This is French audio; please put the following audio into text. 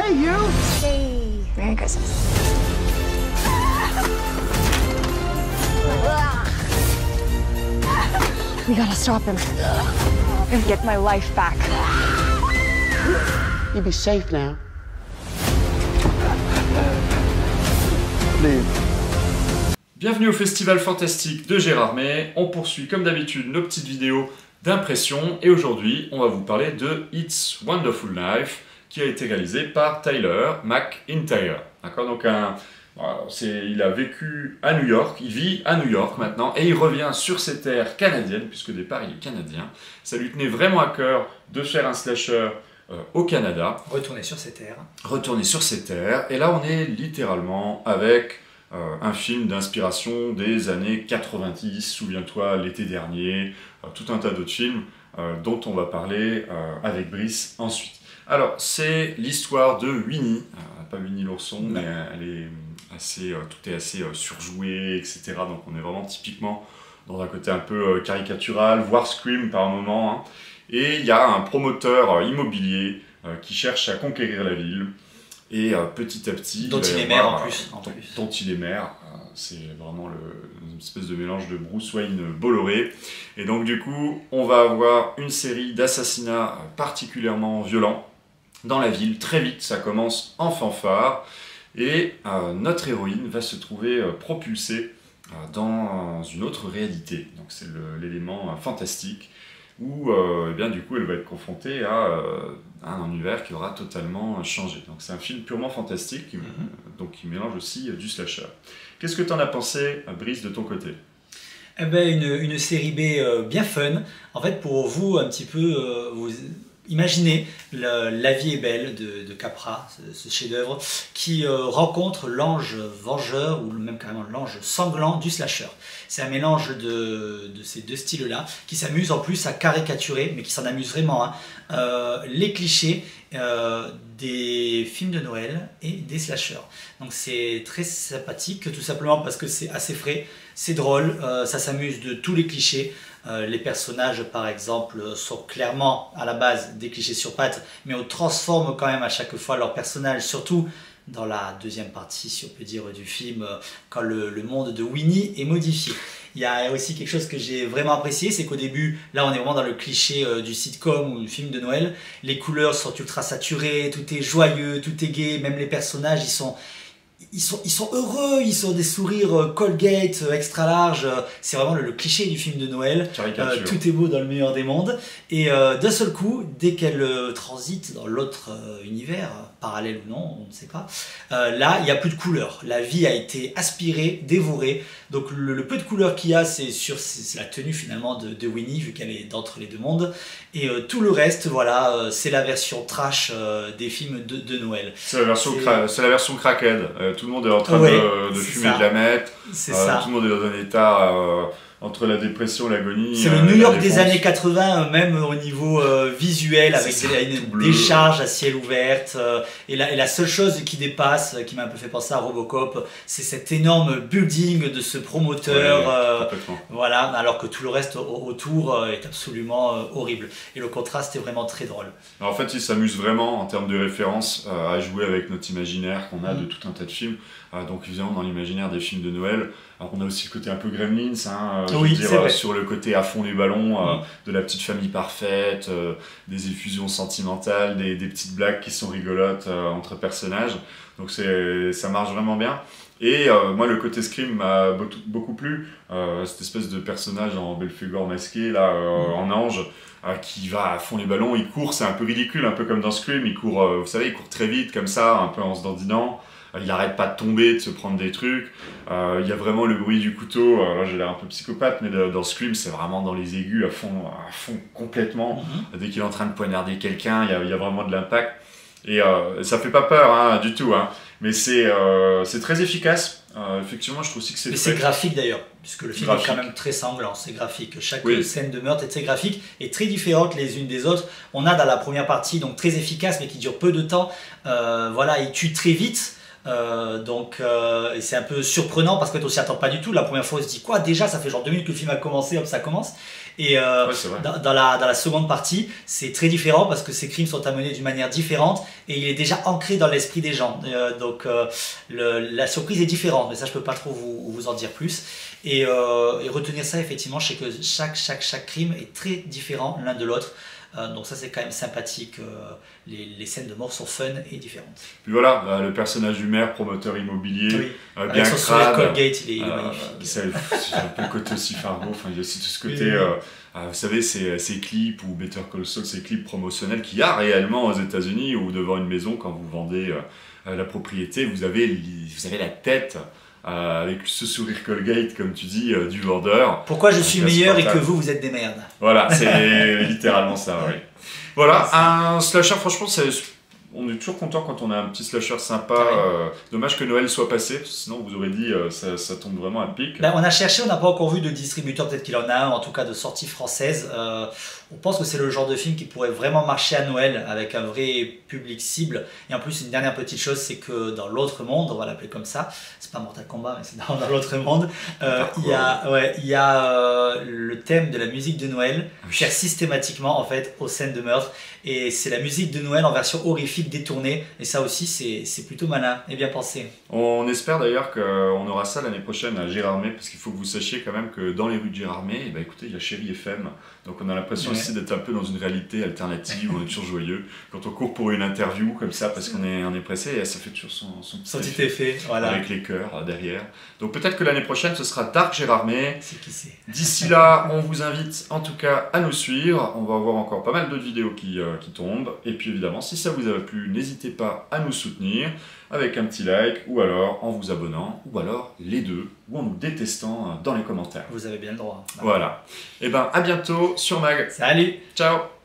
Hey, you! Hey, Merry Christmas. We gotta stop him and get my life back. You be safe now. Leave. Bienvenue au Festival Fantastique de Gérard May. On poursuit comme d'habitude nos petites vidéos d'impression et aujourd'hui on va vous parler de It's Wonderful Life qui a été réalisé par Tyler McIntyre. D'accord, donc il a vécu à New York, il vit à New York maintenant et il revient sur ses terres canadiennes puisque au départ il est canadien. Ça lui tenait vraiment à cœur de faire un slasher au Canada. Retourner sur ses terres. Retourner sur ses terres et là on est littéralement avec un film d'inspiration des années 90, souviens-toi, l'été dernier, tout un tas d'autres films dont on va parler avec Brice ensuite. Alors, c'est l'histoire de Winnie, pas Winnie l'ourson, mais elle est assez, tout est assez surjoué, etc. Donc on est vraiment typiquement dans un côté un peu caricatural, voire Scream par moment. Hein. Et il y a un promoteur immobilier qui cherche à conquérir la ville. Et petit à petit... Dont il est maire en plus. Dont il est maire. C'est vraiment une espèce de mélange de Bruce Wayne Bolloré. Et donc du coup, on va avoir une série d'assassinats particulièrement violents dans la ville. Très vite, ça commence en fanfare. Et notre héroïne va se trouver propulsée dans une autre réalité. Donc c'est l'élément fantastique. Où eh bien, du coup elle va être confrontée à un univers qui aura totalement changé. Donc c'est un film purement fantastique, donc qui mélange aussi du slasher. Qu'est-ce que tu en as pensé, Brice, de ton côté? Eh ben, une série B bien fun. En fait, pour vous, un petit peu, vous imaginez La vie est belle de Capra, ce chef-d'œuvre, qui rencontre l'ange vengeur, ou même carrément l'ange sanglant du slasher. C'est un mélange de ces deux styles-là, qui s'amuse en plus à caricaturer, mais qui s'en amuse vraiment, hein, les clichés des films de Noël et des slashers. Donc c'est très sympathique, tout simplement parce que c'est assez frais, c'est drôle, ça s'amuse de tous les clichés. Les personnages, par exemple, sont clairement à la base des clichés sur pattes, mais on transforme quand même à chaque fois leurs personnages, surtout dans la deuxième partie, si on peut dire, du film, quand le monde de Winnie est modifié. Il y a aussi quelque chose que j'ai vraiment apprécié, c'est qu'au début, là on est vraiment dans le cliché du sitcom ou du film de Noël. Les couleurs sont ultra saturées, tout est joyeux, tout est gai, même les personnages, ils sont heureux, ils ont des sourires Colgate extra larges. C'est vraiment le cliché du film de Noël. Tout est beau dans le meilleur des mondes. Et d'un seul coup, dès qu'elle transite dans l'autre univers, parallèle ou non, on ne sait pas, là, il n'y a plus de couleurs. La vie a été aspirée, dévorée. Donc le peu de couleurs qu'il y a, c'est la tenue finalement de Winnie, vu qu'elle est d'entre les deux mondes. Et tout le reste, voilà, c'est la version trash des films de Noël. C'est la version crackhead. Tout le monde est en train de fumer de la meth. C'est ça. Tout le monde est dans un état entre la dépression et l'agonie. C'est le New York des années 80, même au niveau visuel, avec une décharge à ciel ouvert. Et la seule chose qui dépasse, qui m'a un peu fait penser à Robocop, c'est cet énorme building de ce promoteur. Voilà, alors que tout le reste autour est absolument horrible. Et le contraste est vraiment très drôle. Alors en fait, il s'amuse vraiment en termes de référence à jouer avec notre imaginaire qu'on a de tout un tas de films. Donc évidemment dans l'imaginaire des films de Noël. Alors on a aussi le côté un peu Gremlins, hein, je veux dire, sur le côté à fond les ballons, de la petite famille parfaite, des effusions sentimentales, des petites blagues qui sont rigolotes entre personnages. Donc ça marche vraiment bien. Et moi le côté Scream m'a beaucoup plu, cette espèce de personnage en Belphégor masqué, là, en ange, qui va à fond les ballons, il court, c'est un peu ridicule, un peu comme dans Scream, il court, vous savez, il court très vite comme ça, un peu en se dandinant. Il n'arrête pas de tomber, de se prendre des trucs. Il y a vraiment le bruit du couteau. Là, j'ai l'air un peu psychopathe, mais dans Scream, c'est vraiment dans les aigus, à fond complètement. Dès qu'il est en train de poignarder quelqu'un, il y a vraiment de l'impact. Et ça fait pas peur, hein, du tout. Hein. Mais c'est très efficace. Effectivement, je trouve aussi que c'est... Mais c'est graphique d'ailleurs, puisque le film est quand même très sanglant, c'est graphique. Chaque scène de meurtre est très graphique et très différente les unes des autres. On a dans la première partie, donc très efficace, mais qui dure peu de temps. Voilà, il tue très vite. Et c'est un peu surprenant parce qu'on s'y attend pas du tout. La première fois on se dit quoi, déjà ça fait genre 2 minutes que le film a commencé, hop ça commence. Et dans la seconde partie, c'est très différent parce que ces crimes sont amenés d'une manière différente et il est déjà ancré dans l'esprit des gens. Donc la surprise est différente, mais ça je peux pas trop vous en dire plus. Et retenir ça, effectivement, je sais que chaque crime est très différent l'un de l'autre. Donc ça c'est quand même sympathique, les scènes de mort sont fun et différentes. Puis voilà, le personnage du maire, promoteur immobilier, oui. bien crade, Colgate, il est magnifique. C'est un peu le côté aussi Fargo, enfin, il y a aussi tout ce côté, vous savez, ces clips ou Better Call Saul, ces clips promotionnels qu'il y a réellement aux États-Unis ou devant une maison quand vous vendez la propriété, vous avez la tête avec ce sourire Colgate, comme tu dis, du vendeur. Pourquoi je suis meilleur et que vous êtes des merdes. Voilà, c'est littéralement ça, oui. Voilà, un slasher, franchement, on est toujours content quand on a un petit slasher sympa. Dommage que Noël soit passé, sinon vous aurez dit ça tombe vraiment à pic. Ben, on a cherché, on n'a pas encore vu de distributeur, peut-être qu'il en a un, en tout cas de sortie française. On pense que c'est le genre de film qui pourrait vraiment marcher à Noël avec un vrai public cible. Et en plus, une dernière petite chose, c'est que dans l'autre monde, on va l'appeler comme ça, c'est pas Mortal Kombat, mais c'est dans l'autre monde, il y a le thème de la musique de Noël qui sert systématiquement en fait aux scènes de meurtre. Et c'est la musique de Noël en version horrifique détournée. Et ça aussi, c'est plutôt malin et bien pensé. On espère d'ailleurs qu'on aura ça l'année prochaine à Gérardmer, parce qu'il faut que vous sachiez quand même que dans les rues de Gérardmer, eh ben, écoutez, il y a Chérie FM. Donc on a l'impression aussi d'être un peu dans une réalité alternative, on est toujours joyeux. Quand on court pour une interview comme ça, parce qu'on est pressé, et ça fait toujours son petit effet. Voilà. Avec les cœurs derrière. Donc peut-être que l'année prochaine, ce sera Dark Gérardmer. C'est qui c'est. D'ici là, on vous invite en tout cas à nous suivre. On va avoir encore pas mal d'autres vidéos qui tombent. Et puis évidemment, si ça vous a plu, n'hésitez pas à nous soutenir avec un petit like, ou alors en vous abonnant, ou alors les deux, ou en nous détestant dans les commentaires. Vous avez bien le droit. Voilà. Et ben à bientôt sur Mag. Salut. Ciao.